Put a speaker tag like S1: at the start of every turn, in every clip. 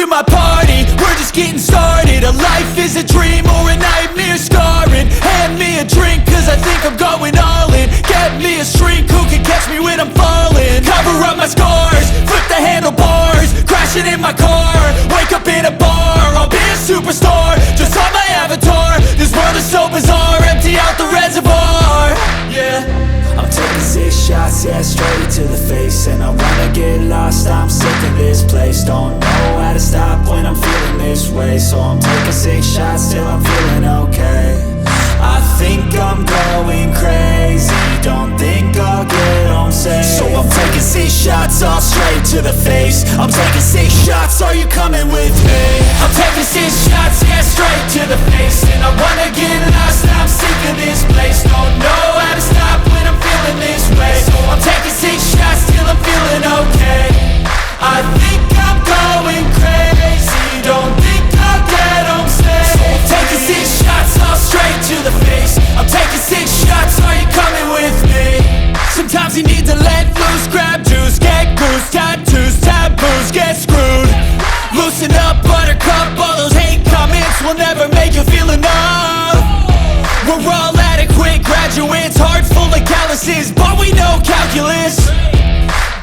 S1: my party, we're just getting started. A life is a dream or a nightmare scarring. Hand me a drink cause I think I'm going all in. Get me a shrink who can catch me when I'm falling. Cover up my scars, flip the handlebars, crashing in my car, wake up in a bar. I'll be a superstar, just on my avatar. This world is so bizarre, empty out the reservoir. Yeah,
S2: I'm taking 6 shots, yeah, straight to the face. And I wanna get lost, I'm sick of this place. Don't know how to stop when I'm feeling this way. So I'm taking 6 shots till I'm feeling okay. I think I'm going crazy, don't think I'll get home safe. So I'm taking 6 shots, all straight to the face. I'm taking 6 shots, are you coming with me?
S1: I'm taking 6 shots, yeah, straight to the face. And I wanna get lost, I'm sick of this place. Don't know how to stop when I'm feeling this way. So I'm taking 6 shots till I'm feeling okay. I think I'm going crazy, don't think I'll get home safe. So I'm taking 6 shots, all straight to the face. I'm taking 6 shots, are you coming with me? Sometimes you need to let loose, grab juice, get goose, tattoos, taboos, get screwed. Loosen up, buttercup, all those hate comments will never make you feel enough. We're all adequate graduates, heart full of calluses, but we know calculus.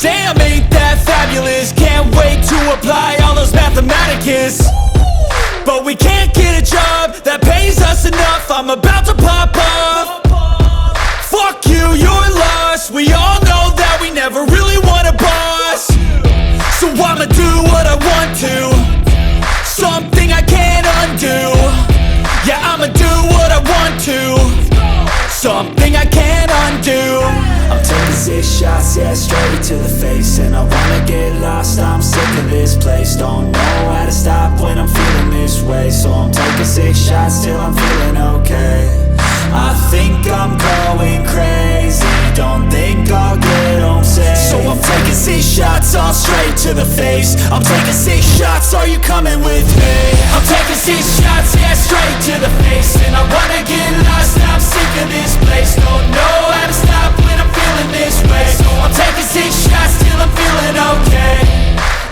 S1: Damn, ain't that fabulous? Can't wait to apply all those mathematicus. But we can't get a job that pays us enough. I'm about to pop off. Fuck you, you're lost. We all know that we never really want a boss. So I'ma do what I want to, something I can't undo. Yeah, I'ma do what I want to, something I can't undo.
S2: I'm taking 6 shots, yeah, straight to the face. And I wanna get lost, I'm sick of this place. Don't know how to stop when I'm feeling this way. So I'm taking 6 shots till I'm feeling okay. I think I'm going crazy, don't think I'll get home safe. So I'm taking 6 shots, all straight to the face. I'm taking 6 shots, are you coming with me?
S1: I'm taking 6 shots, yeah, straight to the face. And I wanna get lost, I'm sick of this place. Don't know how to stop when I'm feeling this way. So I'm taking 6 shots till I'm feeling okay.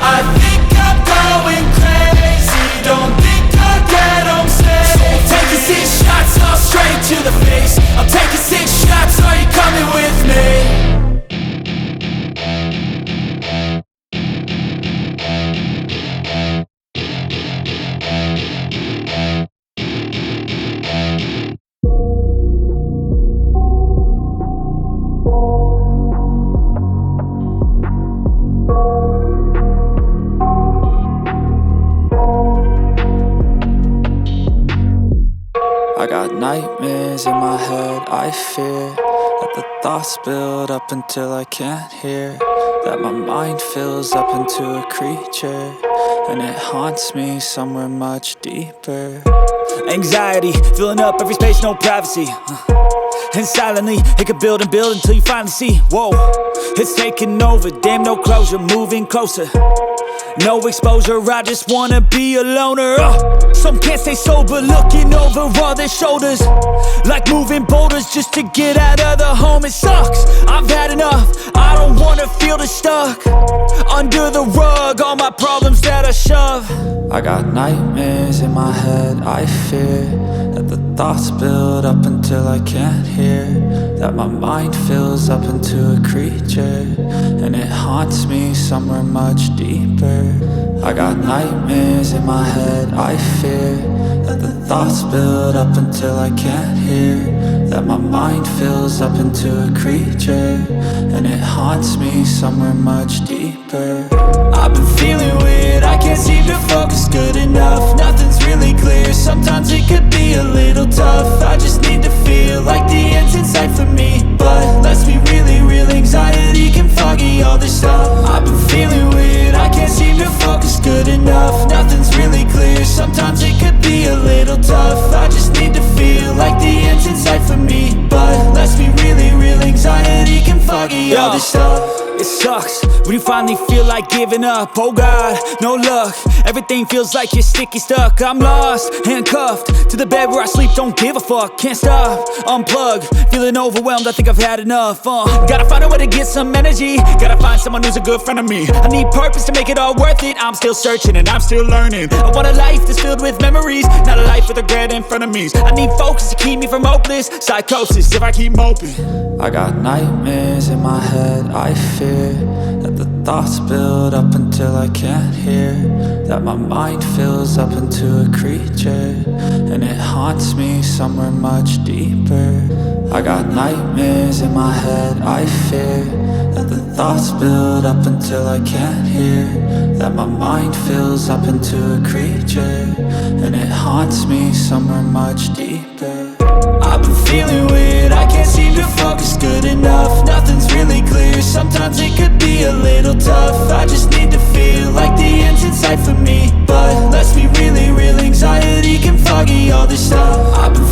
S1: I think I'm going crazy, don't think I'll get home safe. So I'm taking 6 shots, all straight to the face. I'm taking 6 shots, are you coming with me?
S2: I got nightmares in my head, I fear that the thoughts build up until I can't hear, that my mind fills up into a creature, and it haunts me somewhere much deeper. Anxiety, filling up every space, no privacy. And silently, it could build and build until you finally see, whoa, it's taking over, damn no closure, moving closer. No exposure, I just wanna be a loner. Some can't stay sober, looking over all their shoulders, like moving boulders just to get out of the home. It sucks, I've had enough, I don't wanna feel the stuck under the rug, all my problems that I shove. I got nightmares in my head, I fear that the thoughts build up until I can't hear, that my mind fills up into a creature, and it haunts me somewhere much deeper. I got nightmares in my head, I fear that the thoughts build up until I can't hear, that my mind fills up into a creature, and it haunts me somewhere much deeper.
S1: I've been feeling weird, I can't seem to focus good enough. Nothing's really clear, sometimes it could be a little tough. I just need to feel like the end's in sight for me, but let's be really real, anxiety can foggy all this stuff. I've been feeling weird, I can't seem to focus good enough. Nothing's really clear, sometimes it could be a little tough. I just need to feel like the end's in sight for me, but let's be really real, anxiety can foggy all this stuff.
S2: it sucks when you finally feel like giving up. Oh God, no luck. Everything feels like you're sticky stuck. I'm lost, handcuffed to the bed where I sleep. Don't give a fuck, can't stop. Unplug, feeling overwhelmed. I think I've had enough. Gotta find a way to get some energy. Gotta find someone who's a good friend of me. I need purpose to make it all worth it. I'm still searching and I'm still learning. I want a life that's filled with memories, not a life with regret and frenemies. I need focus to keep me from hopeless psychosis if I keep moping. I got nightmares in my head. I fear that the thoughts build up until I can't hear, that my mind fills up into a creature, and it haunts me somewhere much deeper. I got nightmares in my head. I fear that the thoughts build up until I can't hear, that my mind fills up into a creature, and it haunts me somewhere much deeper. I've been feeling weird, I can't seem to focus good enough. Nothing's really clear, sometimes it could be a little tough. I just need to feel like the end's in sight for me, but let's be really real, anxiety can foggy all this stuff. I've been